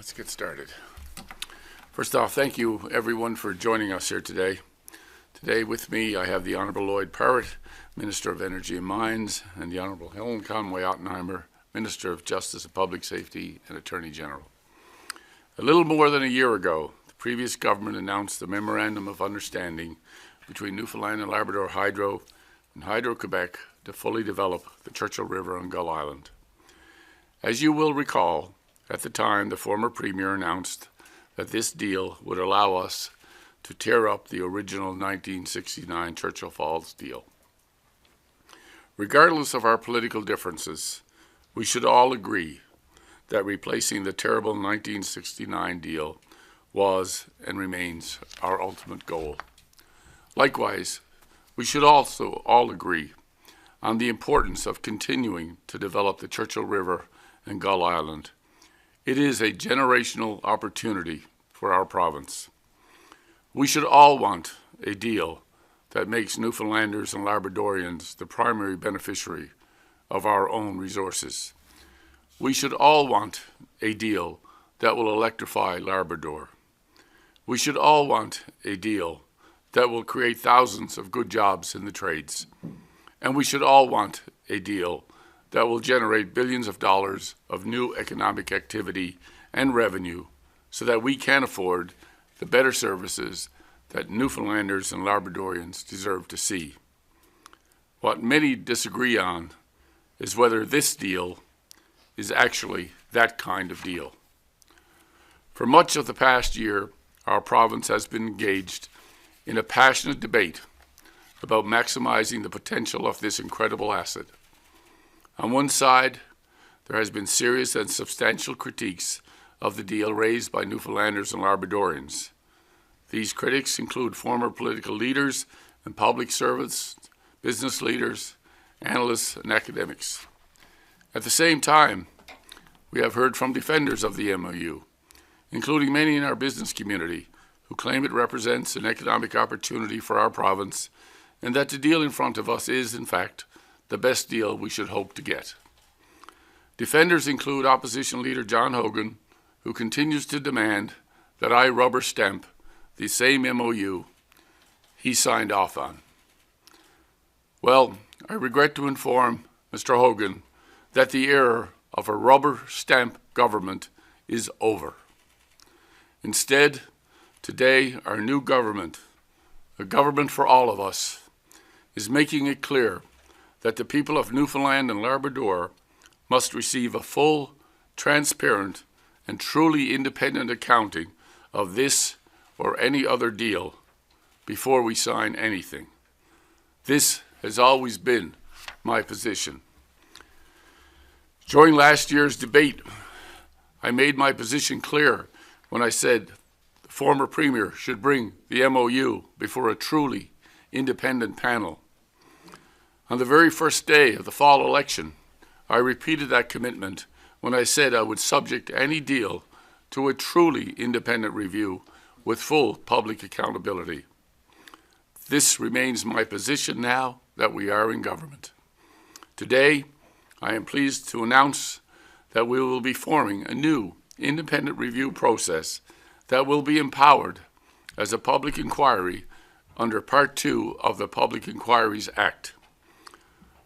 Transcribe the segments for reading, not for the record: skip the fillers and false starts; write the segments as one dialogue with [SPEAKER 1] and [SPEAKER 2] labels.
[SPEAKER 1] Let's get started. First off, thank you everyone for joining us here today. Today with me I have the Honourable Lloyd, Parrott, Minister of Energy and Mines, and the Honourable Helen Conway, Ottenheimer, Minister of Justice and Public Safety and Attorney General. A little more than a year ago, the previous government announced the Memorandum of Understanding between Newfoundland and Labrador Hydro and Hydro-Quebec to fully develop the Churchill River on Gull Island. As you will recall, at the time the former Premier announced that this deal would allow us to tear up the original 1969 Churchill Falls deal. Regardless of our political differences, we should all agree that replacing the terrible 1969 deal was and remains our ultimate goal. Likewise, we should also all agree on the importance of continuing to develop the Churchill River and Gull Island. It is a generational opportunity for our province. We should all want a deal that makes Newfoundlanders and Labradorians the primary beneficiary of our own resources. We should all want a deal that will electrify Labrador. We should all want a deal that will create thousands of good jobs in the trades. And we should all want a deal that will generate billions of dollars of new economic activity and revenue so that we can afford the better services that Newfoundlanders and Labradorians deserve to see. What many disagree on is whether this deal is actually that kind of deal. For much of the past year, our province has been engaged in a passionate debate about maximizing the potential of this incredible asset. On one side, there has been serious and substantial critiques of the deal raised by Newfoundlanders and Labradorians. These critics include former political leaders and public servants, business leaders, analysts, and academics. At the same time, we have heard from defenders of the MOU, including many in our business community, who claim it represents an economic opportunity for our province and that the deal in front of us is, in fact, the best deal we should hope to get. Defenders include opposition leader John Hogan, who continues to demand that I rubber stamp the same MOU he signed off on. Well, I regret to inform Mr. Hogan that the era of a rubber stamp government is over. Instead, today our new government, a government for all of us, is making it clear that the people of Newfoundland and Labrador must receive a full, transparent, and truly independent accounting of this or any other deal before we sign anything. This has always been my position. During last year's debate, I made my position clear when I said the former Premier should bring the MOU before a truly independent panel. On the very first day of the fall election, I repeated that commitment when I said I would subject any deal to a truly independent review with full public accountability. This remains my position now that we are in government. Today, I am pleased to announce that we will be forming a new independent review process that will be empowered as a public inquiry under Part 2 of the Public Inquiries Act.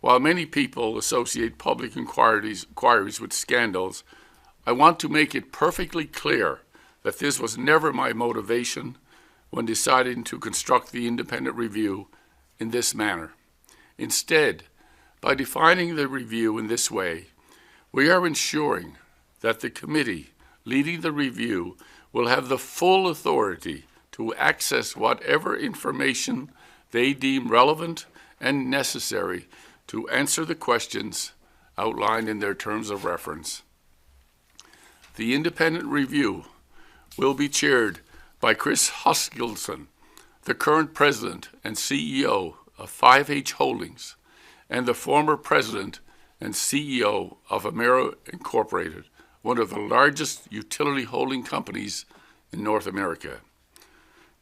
[SPEAKER 1] While many people associate public inquiries with scandals, I want to make it perfectly clear that this was never my motivation when deciding to construct the independent review in this manner. Instead, by defining the review in this way, we are ensuring that the committee leading the review will have the full authority to access whatever information they deem relevant and necessary to answer the questions outlined in their terms of reference. The independent review will be chaired by Chris Huskilson, the current president and CEO of 5H Holdings, and the former president and CEO of Emera Incorporated, one of the largest utility holding companies in North America.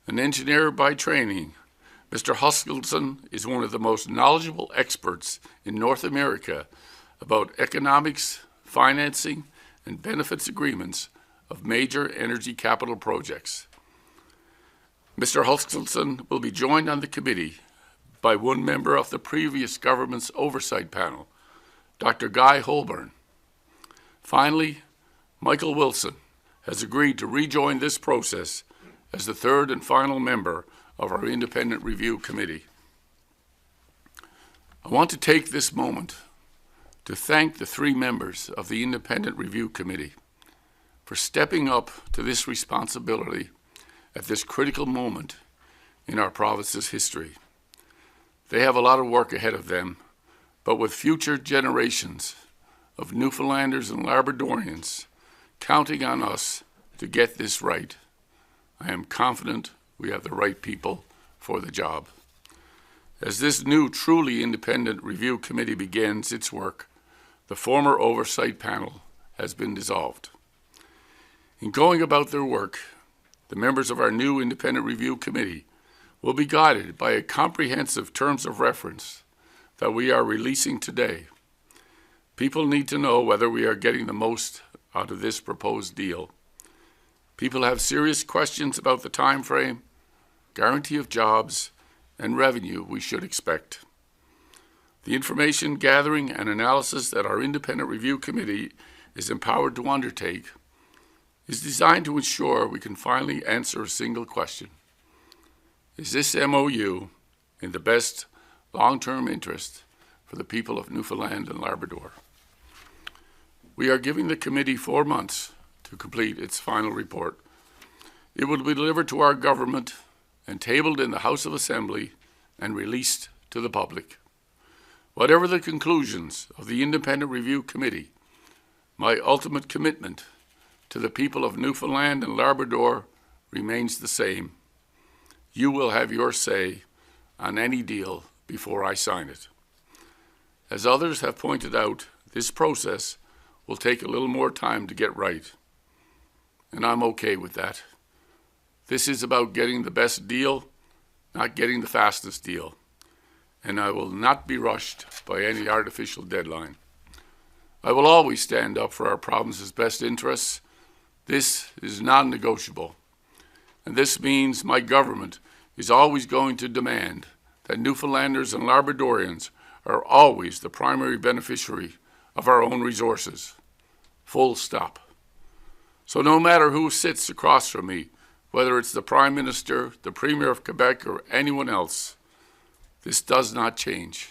[SPEAKER 1] An engineer by training, Mr. Huskilson is one of the most knowledgeable experts in North America about economics, financing, and benefits agreements of major energy capital projects. Mr. Hutchinson will be joined on the committee by one member of the previous government's oversight panel, Dr. Guy Holborn. Finally, Michael Wilson has agreed to rejoin this process as the third and final member of our Independent Review Committee. I want to take this moment to thank the three members of the Independent Review Committee for stepping up to this responsibility at this critical moment in our province's history. They have a lot of work ahead of them, but with future generations of Newfoundlanders and Labradorians counting on us to get this right, I am confident we have the right people for the job. As this new, truly independent review committee begins its work, the former oversight panel has been dissolved. In going about their work, the members of our new independent review committee will be guided by a comprehensive terms of reference that we are releasing today. People need to know whether we are getting the most out of this proposed deal. People have serious questions about the time frame, guarantee of jobs, and revenue we should expect. The information gathering and analysis that our independent review committee is empowered to undertake is designed to ensure we can finally answer a single question. Is this MOU in the best long-term interest for the people of Newfoundland and Labrador? We are giving the committee 4 months to complete its final report. It will be delivered to our government and tabled in the House of Assembly and released to the public. Whatever the conclusions of the Independent Review Committee, my ultimate commitment to the people of Newfoundland and Labrador remains the same. You will have your say on any deal before I sign it. As others have pointed out, this process will take a little more time to get right, and I'm okay with that. This is about getting the best deal, not getting the fastest deal, and I will not be rushed by any artificial deadline. I will always stand up for our province's best interests. This is non-negotiable, and this means my government is always going to demand that Newfoundlanders and Labradorians are always the primary beneficiary of our own resources. Full stop. So no matter who sits across from me, whether it's the Prime Minister, the Premier of Quebec, or anyone else, this does not change.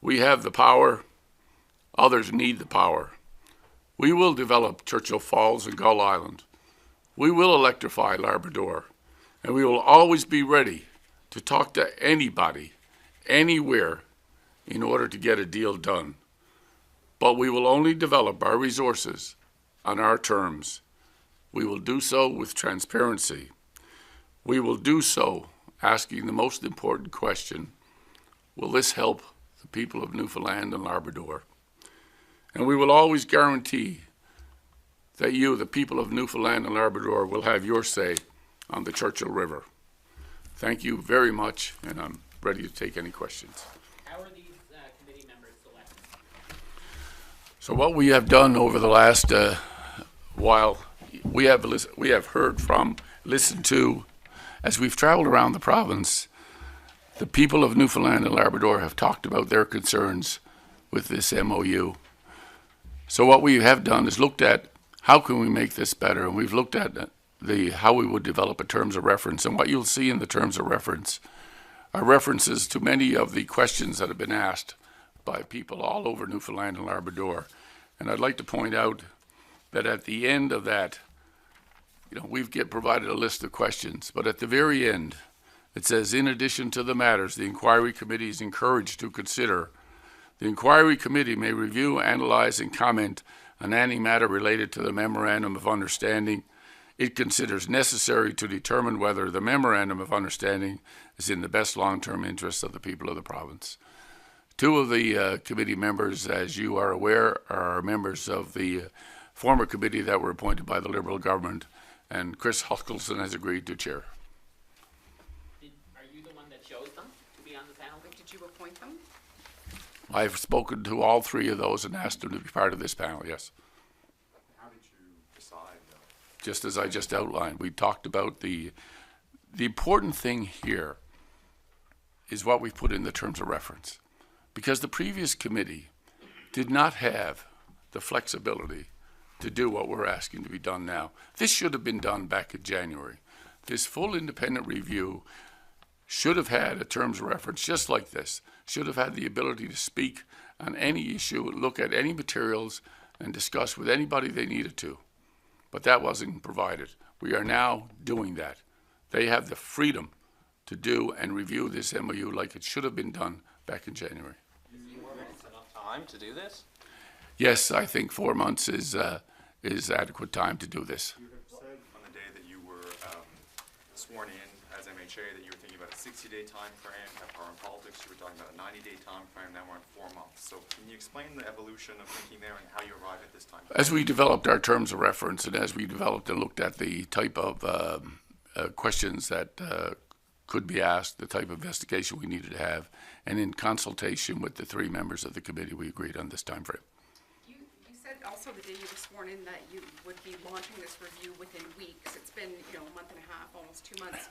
[SPEAKER 1] We have the power. Others need the power. We will develop Churchill Falls and Gull Island. We will electrify Labrador. And we will always be ready to talk to anybody, anywhere, in order to get a deal done. But we will only develop our resources on our terms. We will do so with transparency. We will do so asking the most important question: will this help the people of Newfoundland and Labrador? And we will always guarantee that you, the people of Newfoundland and Labrador, will have your say on the Churchill River. Thank you very much, and I'm ready to take any questions.
[SPEAKER 2] How are these committee members selected?
[SPEAKER 1] So what we have done over the last while, we have heard from, listened to, as we've traveled around the province, the people of Newfoundland and Labrador have talked about their concerns with this MOU. So what we have done is looked at how can we make this better, and we've looked at how we would develop a terms of reference. And what you'll see in the terms of reference are references to many of the questions that have been asked by people all over Newfoundland and Labrador. And I'd like to point out that at the end of that, we've provided a list of questions, but at the very end, it says, in addition to the matters the inquiry committee is encouraged to consider, the inquiry committee may review, analyze, and comment on any matter related to the Memorandum of Understanding it considers necessary to determine whether the Memorandum of Understanding is in the best long-term interests of the people of the province. Two of the committee members, as you are aware, are members of the former committee that were appointed by the Liberal government, and Chris Hutchinson has agreed to chair.
[SPEAKER 2] Are you the one that chose them to be on the panel?
[SPEAKER 3] Did you appoint them?
[SPEAKER 1] I've spoken to all three of those and asked them to be part of this panel, yes.
[SPEAKER 4] How did you decide
[SPEAKER 1] just as I just outlined. We talked about the important thing here is what we put in the terms of reference. Because the previous committee did not have the flexibility to do what we're asking to be done now. This should have been done back in January. This full independent review should have had a terms of reference just like this, should have had the ability to speak on any issue, look at any materials, and discuss with anybody they needed to. But that wasn't provided. We are now doing that. They have the freedom to do and review this MOU like it should have been done back in January.
[SPEAKER 3] Is 4 months enough time to do this?
[SPEAKER 1] Yes, I think 4 months is adequate time to do this.
[SPEAKER 4] You have said on the day that you were sworn in as MHA that you were thinking about a 60-day time frame. At Power and Politics, you were talking about a 90-day time frame. Now we're on 4 months. So can you explain the evolution of thinking there and how you arrived at this time frame?
[SPEAKER 1] As we developed our terms of reference and as we developed and looked at the type of questions that could be asked, the type of investigation we needed to have, and in consultation with the 3 members of the committee, we agreed on this time frame.
[SPEAKER 5] You said also the day you were sworn in that you would be launching this review within weeks. It's been, a month and a half, almost 2 months.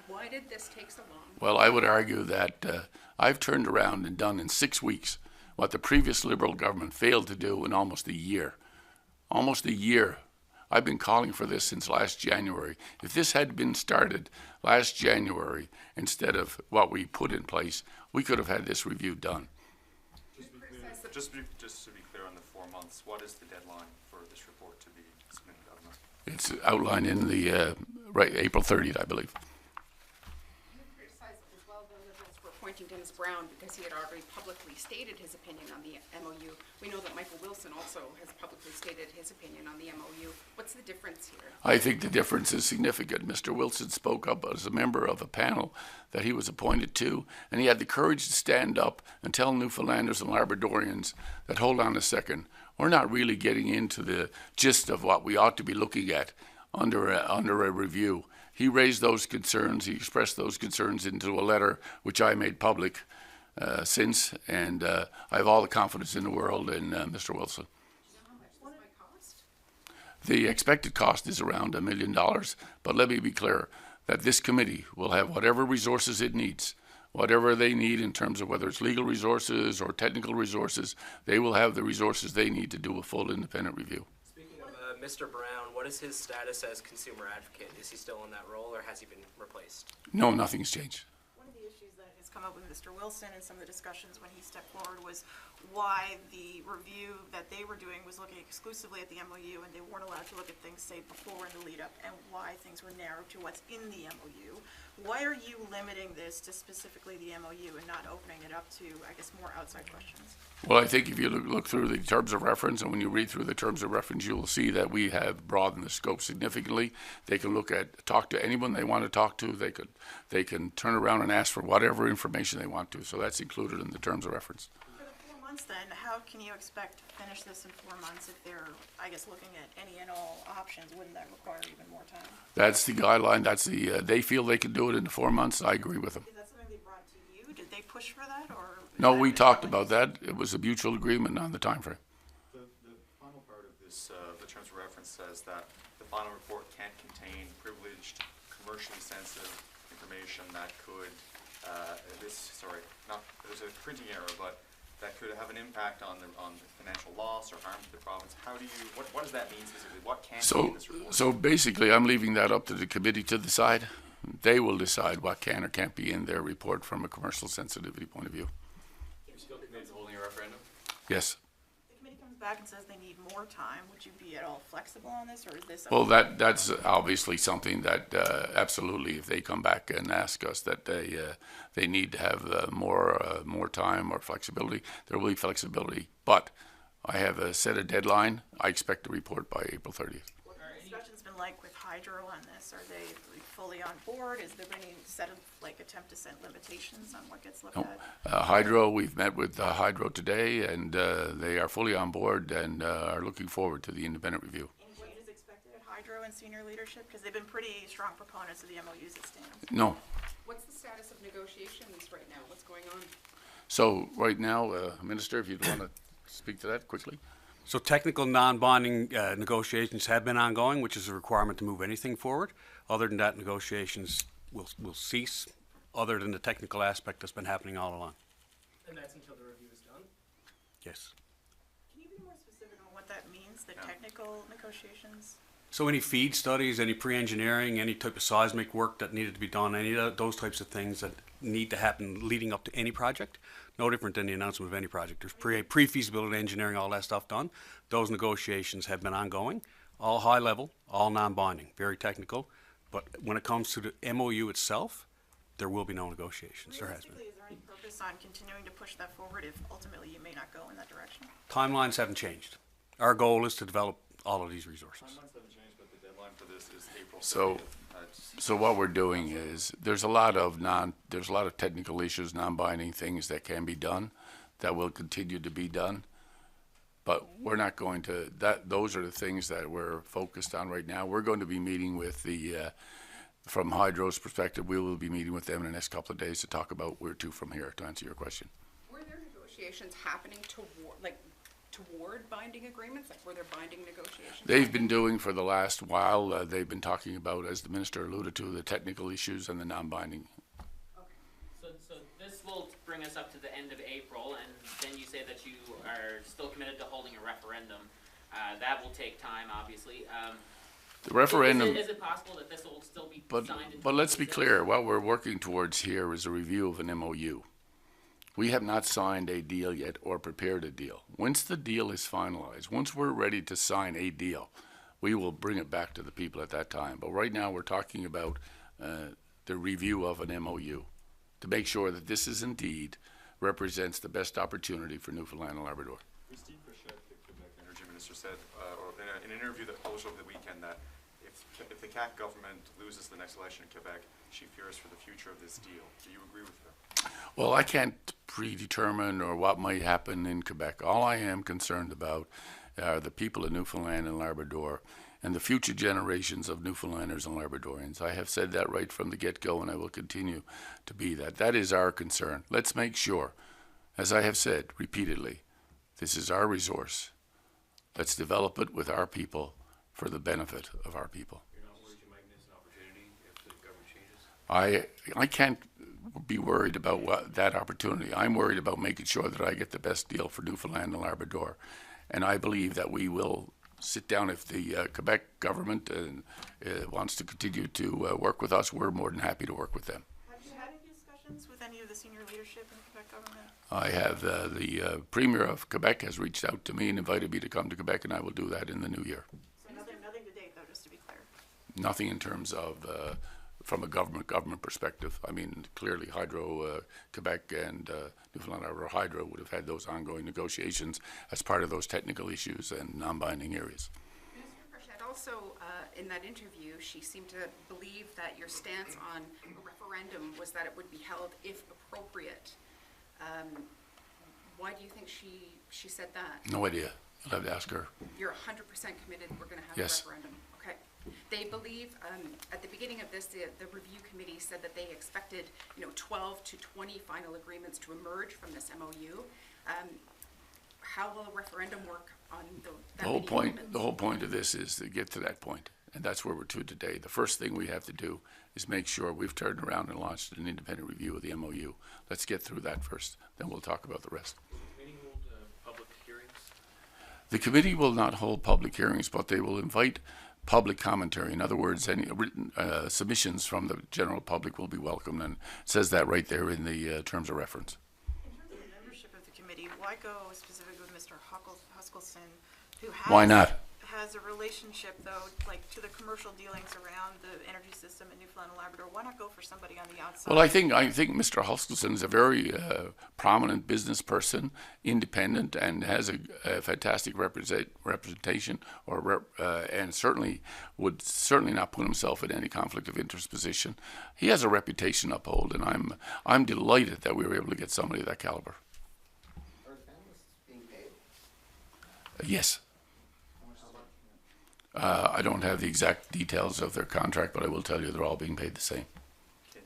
[SPEAKER 5] Why did this take so long?
[SPEAKER 1] Well, I would argue that I've turned around and done in 6 weeks what the previous Liberal government failed to do in almost a year. Almost a year. I've been calling for this since last January. If this had been started last January instead of what we put in place, we could have had this review done.
[SPEAKER 4] Just to be clear on the 4 months, what is the deadline for this report to be submitted to government?
[SPEAKER 1] It's outlined in the April 30th, I believe.
[SPEAKER 5] You criticized as well the Liberals for appointing Dennis Brown because he had already publicly stated his opinion on the MOU. We know that Michael Wilson also has publicly stated his opinion on the MOU. What's the difference here?
[SPEAKER 1] I think the difference is significant. Mr. Wilson spoke up as a member of a panel that he was appointed to, and he had the courage to stand up and tell Newfoundlanders and Labradorians that, hold on a second, we're not really getting into the gist of what we ought to be looking at under a review. He raised those concerns, he expressed those concerns into a letter which I made public since, and I have all the confidence in the world in Mr. Wilson.
[SPEAKER 5] How much this might cost?
[SPEAKER 1] The expected cost is around $1 million, but let me be clear that this committee will have whatever resources it needs, whatever they need in terms of whether it's legal resources or technical resources, they will have the resources they need to do a full independent review.
[SPEAKER 3] Speaking of Mr. Brown, what is his status as consumer advocate? Is he still in that role or has he been replaced?
[SPEAKER 1] No, nothing's changed.
[SPEAKER 6] One of the issues that has come up with Mr. Wilson and some of the discussions when he stepped forward was why the review that they were doing was looking exclusively at the MOU and they weren't allowed to look at things, say, before in the lead up, and why things were narrowed to what's in the MOU. Why are you limiting this to specifically the MOU and not opening it up to, I guess, more outside questions?
[SPEAKER 1] Well, I think if you look through the terms of reference, and when you read through the terms of reference, you will see that we have broadened the scope significantly. They can talk to anyone they want to talk to. They can turn around and ask for whatever information they want to. So that's included in the terms of reference.
[SPEAKER 6] For the 4 months then, how can you expect to finish this in 4 months if they're, I guess, looking at any and all options? Wouldn't that require even more time?
[SPEAKER 1] That's the guideline. That's they feel they can do it in 4 months. I agree with them.
[SPEAKER 6] Is that something they brought to you? Did they push for that, or?
[SPEAKER 1] No, we talked about that. It was a mutual agreement on the time frame.
[SPEAKER 4] The final part of this, the terms of reference says that the final report can't contain privileged, commercially sensitive information that could, there's a printing error, but that could have an impact on the financial loss or harm to the province. What does that mean specifically? What can be in this report?
[SPEAKER 1] So basically, I'm leaving that up to the committee to decide. They will decide what can or can't be in their report from a commercial sensitivity point of view.
[SPEAKER 2] You're still committed to holding a referendum?
[SPEAKER 1] Yes.
[SPEAKER 6] The committee comes back and says they need more time. Would you be at all flexible on this, or is this?
[SPEAKER 1] Well, that's obviously something that absolutely, if they come back and ask us that they need to have more time or flexibility, there will be flexibility. But I have set a deadline. I expect to report by April 30th.
[SPEAKER 6] What have the discussions been like with Hydro on this? Are they fully on board? Is there any set of a 10% limitations on what gets looked
[SPEAKER 1] No.
[SPEAKER 6] at?
[SPEAKER 1] Hydro, we've met with Hydro today, and they are fully on board and are looking forward to the independent review.
[SPEAKER 6] Any changes expected at Hydro and senior leadership? Because they've been pretty strong proponents of the MOUs it stands.
[SPEAKER 1] No.
[SPEAKER 5] What's the status of negotiations right now? What's going on?
[SPEAKER 1] So right now, Minister, if you'd want to speak to that quickly.
[SPEAKER 7] So technical non-bonding negotiations have been ongoing, which is a requirement to move anything forward. Other than that, negotiations will cease, other than the technical aspect that's been happening all along.
[SPEAKER 3] And that's until the review is done?
[SPEAKER 7] Yes.
[SPEAKER 6] Can you be more specific on what that means, the technical negotiations?
[SPEAKER 7] So any feed studies, any pre-engineering, any type of seismic work that needed to be done, any of those types of things that need to happen leading up to any project, no different than the announcement of any project. There's pre-feasibility engineering, all that stuff done. Those negotiations have been ongoing, all high level, all non-binding, very technical. But when it comes to the MOU itself, there will be no negotiations. There has been.
[SPEAKER 6] Realistically, is there any purpose on continuing to push that forward if ultimately you may not go in that direction?
[SPEAKER 7] Timelines haven't changed. Our goal is to develop all of these resources.
[SPEAKER 4] Timelines haven't changed, but the deadline for this is April 30th.
[SPEAKER 1] So what we're doing is, there's a lot of technical issues, non-binding things that can be done, that will continue to be done. But we're not going to, those are the things that we're focused on right now. We're going to be meeting with from Hydro's perspective, we will be meeting with them in the next couple of days to talk about where to from here, to answer your question.
[SPEAKER 5] Were there negotiations happening toward binding agreements? Like, were there binding negotiations?
[SPEAKER 1] They've been doing for the last while, they've been talking about, as the minister alluded to, the technical issues and the non-binding.
[SPEAKER 2] So this will bring us up to the end of April, and then you say that you are still committed to holding a referendum. That will take time, obviously.
[SPEAKER 1] The referendum.
[SPEAKER 2] Is it possible that this will still be signed?
[SPEAKER 1] But let's be clear, what we're working towards here is a review of an MOU. We have not signed a deal yet or prepared a deal. Once the deal is finalized, once we're ready to sign a deal, we will bring it back to the people at that time. But right now we're talking about the review of an MOU to make sure that this is indeed represents the best opportunity for Newfoundland and Labrador.
[SPEAKER 4] Christine Frechette, the Quebec Energy Minister, said in an interview that published over the weekend that if the CAQ government loses the next election in Quebec, she fears for the future of this deal. Do you agree with her?
[SPEAKER 1] Well, I can't predetermine or what might happen in Quebec. All I am concerned about are the people of Newfoundland and Labrador and the future generations of Newfoundlanders and Labradorians. I have said that right from the get-go, and I will continue to be that. That is our concern. Let's make sure, as I have said repeatedly, this is our resource. Let's develop it with our people for the benefit of our people.
[SPEAKER 7] You're not worried you might miss an opportunity if the government changes?
[SPEAKER 1] I can't be worried about that opportunity. I'm worried about making sure that I get the best deal for Newfoundland and Labrador. And I believe that we will sit down if the Quebec government wants to continue to work with us. We're more than happy to work with them.
[SPEAKER 6] Have you had any discussions with any of the senior leadership in the Quebec government?
[SPEAKER 1] I have the Premier of Quebec has reached out to me and invited me to come to Quebec, and I will do that in the new year.
[SPEAKER 6] So nothing to date, though, just to be clear.
[SPEAKER 1] Nothing in terms of from a government perspective. I mean, clearly Hydro-Quebec and Newfoundland Labrador Hydro would have had those ongoing negotiations as part of those technical issues and non-binding areas.
[SPEAKER 5] Minister Frechette, also in that interview, she seemed to believe that your stance on a referendum was that it would be held if appropriate. Why do you think she said that?
[SPEAKER 1] No idea. You'll have to ask her.
[SPEAKER 5] You're 100% committed we're going to have
[SPEAKER 1] Yes.
[SPEAKER 5] a referendum? Okay. They believe, at the beginning of this, the review committee said that they expected, 12 to 20 final agreements to emerge from this MOU. How will a referendum work on that many agreements?
[SPEAKER 1] The whole point of this is to get to that point, and that's where we're to today. The first thing we have to do is make sure we've turned around and launched an independent review of the MOU. Let's get through that first, then we'll talk about the rest.
[SPEAKER 7] Will the committee hold public hearings?
[SPEAKER 1] The committee will not hold public hearings, but they will invite public commentary. In other words, any written submissions from the general public will be welcome, and it says that right there in the terms of reference.
[SPEAKER 6] In terms of the membership of the committee, why go specifically with Mr. Huskelson, who
[SPEAKER 1] Why not?
[SPEAKER 6] has a relationship, though, like to the commercial dealings around the energy system in Newfoundland and Labrador? Why not go for somebody on the outside?
[SPEAKER 1] Well, I think Mr. Huskelson is a very prominent business person, independent, and has a fantastic representation, and certainly would not put himself in any conflict of interest position. He has a reputation to uphold, and I'm delighted that we were able to get somebody of that caliber.
[SPEAKER 8] Are the panelists being paid?
[SPEAKER 1] Yes.
[SPEAKER 8] How much?
[SPEAKER 1] I don't have the exact details of their contract, but I will tell you they're all being paid the same.
[SPEAKER 4] Do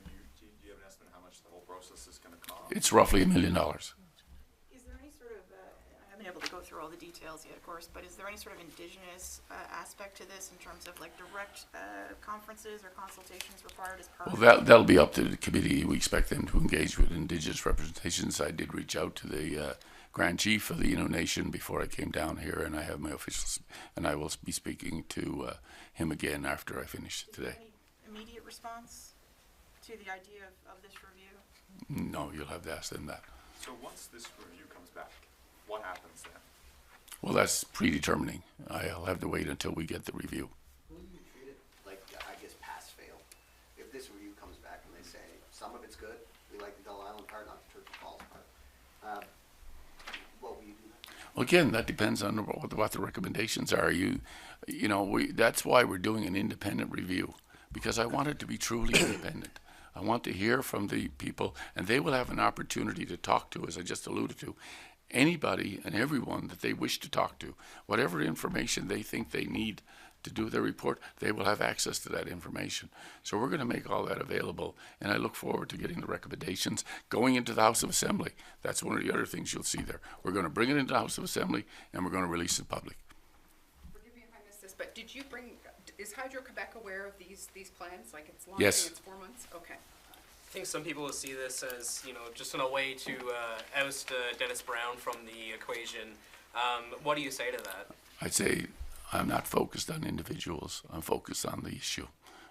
[SPEAKER 4] you have an estimate how much the whole process is going to cost?
[SPEAKER 1] It's roughly $1 million.
[SPEAKER 6] Is there any sort of, I haven't been able to go through all the details details yet, of course, but is there any sort of indigenous aspect to this in terms of like direct conferences or consultations required as part of
[SPEAKER 1] Well, that'll be up to the committee. We expect them to engage with Indigenous representations. I did reach out to the Grand Chief of the Innu Nation before I came down here, and I have my officials, and I will be speaking to him again after I finish today.
[SPEAKER 6] Any immediate response to the idea of this review?
[SPEAKER 1] No, you'll have to ask them that.
[SPEAKER 4] So once this review comes back, what happens then?
[SPEAKER 1] Well, that's predetermining. I'll have to wait until we get the review.
[SPEAKER 8] Will you treat it like, I guess, pass-fail? If this review comes back and they say, some of it's good, we like the Gull Island part, not the Turkey Falls part, what will you do?
[SPEAKER 1] Well, again, that depends on what the recommendations are. You know, that's why we're doing an independent review, because I want it to be truly independent. I want to hear from the people, and they will have an opportunity to talk to, as I just alluded to, anybody and everyone that they wish to talk to. Whatever information they think they need to do their report, they will have access to that information. So we're going to make all that available, and I look forward to getting the recommendations going into the House of Assembly. That's one of the other things you'll see there. We're going to bring it into the House of Assembly, and we're going to release it in public.
[SPEAKER 5] Forgive me if I missed this, but did you bring, is Hydro-Quebec aware of these plans? Like it's launching,
[SPEAKER 1] Yes.
[SPEAKER 5] it's 4 months? Okay.
[SPEAKER 3] I think some people will see this as, you know, just in a way to oust Dennis Brown from the equation. What do you say to that?
[SPEAKER 1] I'd say I'm not focused on individuals. I'm focused on the issue.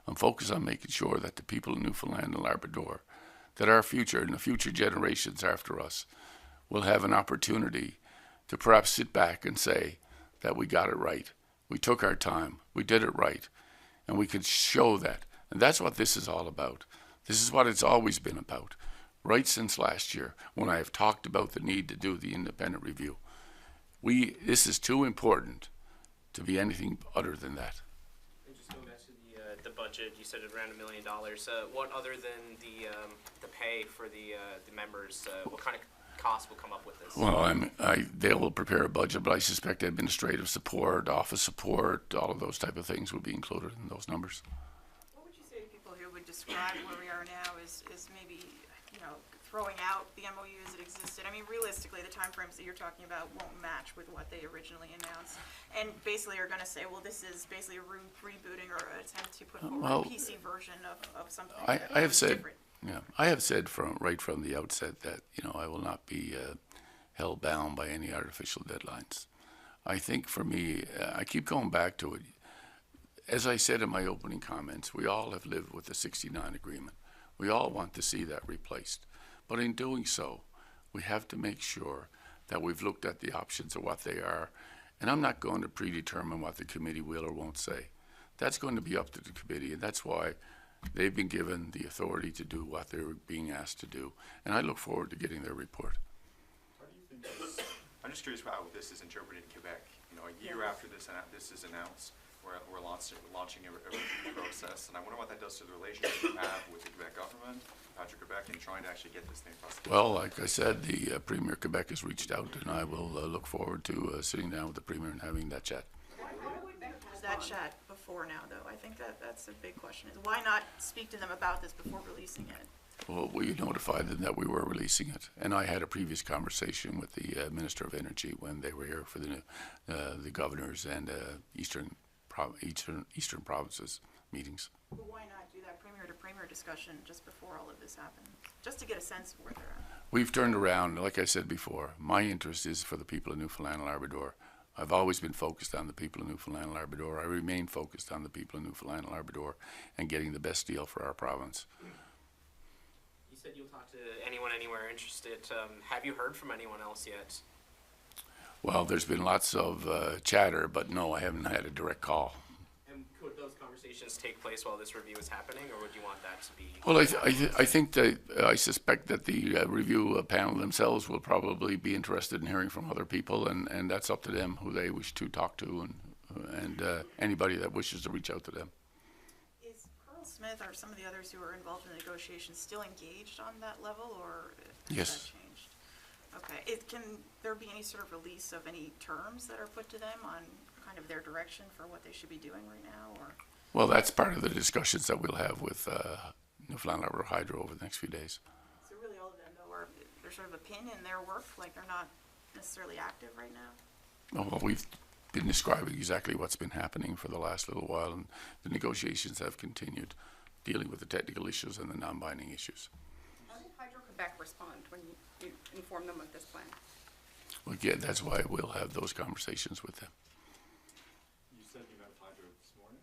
[SPEAKER 1] I'm focused on making sure that the people in Newfoundland and Labrador, that our future and the future generations after us will have an opportunity to perhaps sit back and say that we got it right. We took our time. We did it right. And we could show that. And that's what this is all about. This is what it's always been about. Right since last year, when I have talked about the need to do the independent review. This is too important to be anything other than that.
[SPEAKER 3] And just going back to the budget, you said around $1 million. What other than the pay for the members? What kind of cost will come up with this?
[SPEAKER 1] Well, they will prepare a budget, but I suspect administrative support, office support, all of those type of things will be included in those numbers.
[SPEAKER 6] What would you say to people who would describe where we are now as maybe, you know, throwing out the MOU as it existed? I mean, realistically, the timeframes that you're talking about won't match with what they originally announced, and basically are going to say, well, this is basically a rebooting or an attempt to put forward a PC version of something.
[SPEAKER 1] I have said,
[SPEAKER 6] different.
[SPEAKER 1] yeah, I have said right from the outset that, you know, I will not be held bound by any artificial deadlines. I think for me, I keep going back to it. As I said in my opening comments, we all have lived with the '69 agreement. We all want to see that replaced. But in doing so, we have to make sure that we've looked at the options of what they are. And I'm not going to predetermine what the committee will or won't say. That's going to be up to the committee, and that's why they've been given the authority to do what they're being asked to do. And I look forward to getting their report.
[SPEAKER 4] How do you think this, I'm just curious how this is interpreted in Quebec. You know, a year after this is announced, we're launching a review process, and I wonder what that does to the relationship you have with the Quebec government, Hydro-Quebec, and trying to actually get this thing across the
[SPEAKER 1] Well, like I said, the Premier Quebec has reached out, and I will look forward to sitting down with the Premier and having that chat.
[SPEAKER 6] Was that chat before now, though? I think that's a big question. Is why not speak to them about this before releasing it?
[SPEAKER 1] Well, we notified them that we were releasing it, and I had a previous conversation with the Minister of Energy when they were here for the governors and Eastern provinces meetings.
[SPEAKER 6] But why not do that premier-to-premier discussion just before all of this happened? Just to get a sense of where they're at.
[SPEAKER 1] We've turned around, like I said before, my interest is for the people of Newfoundland and Labrador. I've always been focused on the people of Newfoundland and Labrador. I remain focused on the people of Newfoundland and Labrador and getting the best deal for our province.
[SPEAKER 3] You said you'll talk to anyone anywhere interested. Have you heard from anyone else yet?
[SPEAKER 1] Well, there's been lots of chatter, but no, I haven't had a direct call.
[SPEAKER 3] And could those conversations take place while this review is happening, or would you want that to be?
[SPEAKER 1] Well, I think that I suspect that the review panel themselves will probably be interested in hearing from other people, and that's up to them who they wish to talk to, and anybody that wishes to reach out to them.
[SPEAKER 6] Is Carl Smith or some of the others who are involved in the negotiations still engaged on that level, or has
[SPEAKER 1] Yes.
[SPEAKER 6] that changed? Okay. Can there be any sort of release of any terms that are put to them on kind of their direction for what they should be doing right now, or?
[SPEAKER 1] Well, that's part of the discussions that we'll have with Newfoundland Labrador Hydro over the next few days.
[SPEAKER 6] So really all of them, though, are, they're sort of a pin in their work, like they're not necessarily active right now?
[SPEAKER 1] Oh, well, we've been describing exactly what's been happening for the last little while, and the negotiations have continued, dealing with the technical issues and the non-binding issues.
[SPEAKER 5] How did Hydro-Quebec respond when you informed them of this plan?
[SPEAKER 1] Well, again, that's why we'll have those conversations with them.
[SPEAKER 4] You said you met with Hydro this morning.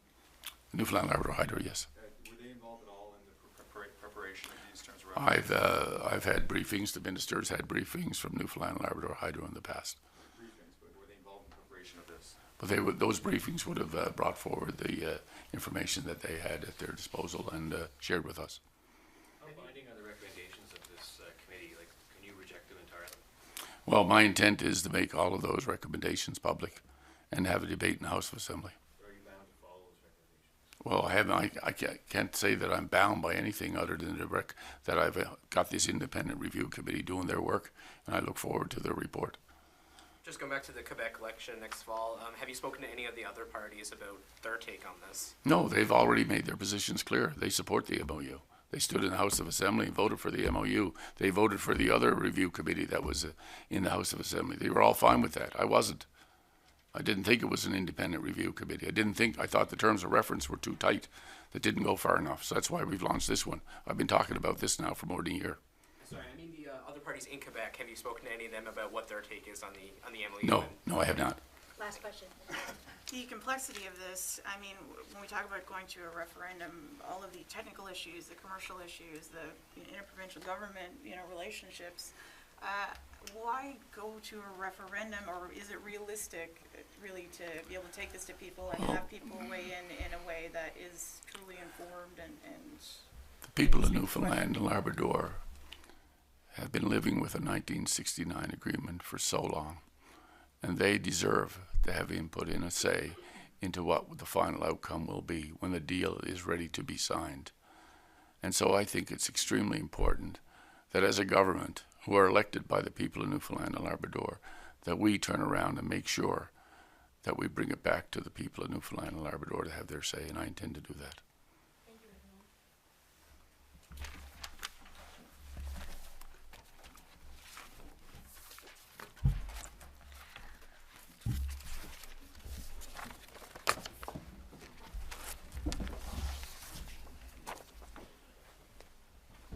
[SPEAKER 1] Newfoundland Labrador Hydro, yes.
[SPEAKER 4] Were they involved at all in the preparation of these terms of reference?
[SPEAKER 1] I've had briefings. The ministers had briefings from Newfoundland Labrador Hydro in the past.
[SPEAKER 4] Briefings, but were they involved in preparation of this?
[SPEAKER 1] But those briefings would have brought forward the information that they had at their disposal and shared with us.
[SPEAKER 9] How binding are the recommendations of this committee? Like, can you reject them entirely?
[SPEAKER 1] Well, my intent is to make all of those recommendations public and have a debate in the House of Assembly.
[SPEAKER 9] Or are you bound to follow those recommendations?
[SPEAKER 1] Well, I can't say that I'm bound by anything other than that I've got this independent review committee doing their work, and I look forward to their report.
[SPEAKER 3] Just going back to the Quebec election next fall, have you spoken to any of the other parties about their take on this?
[SPEAKER 1] No, they've already made their positions clear. They support the MOU. They stood in the House of Assembly and voted for the MOU. They voted for the other review committee that was in the House of Assembly. They were all fine with that. I wasn't. I didn't think it was an independent review committee. I thought the terms of reference were too tight. That didn't go far enough. So that's why we've launched this one. I've been talking about this now for more than a year.
[SPEAKER 3] Sorry, I mean the other parties in Quebec. Have you spoken to any of them about what their take is on the MOU?
[SPEAKER 1] No, I have not.
[SPEAKER 10] Last question.
[SPEAKER 6] The complexity of this, I mean, when we talk about going to a referendum, all of the technical issues, the commercial issues, the interprovincial government, relationships, why go to a referendum, or is it realistic, really, to be able to take this to people and have people weigh in a way that is truly informed and
[SPEAKER 1] The people of Newfoundland and Labrador have been living with a 1969 agreement for so long, and they deserve to have input in a say into what the final outcome will be when the deal is ready to be signed. And so I think it's extremely important that as a government who are elected by the people of Newfoundland and Labrador, that we turn around and make sure that we bring it back to the people of Newfoundland and Labrador to have their say, and I intend to do that.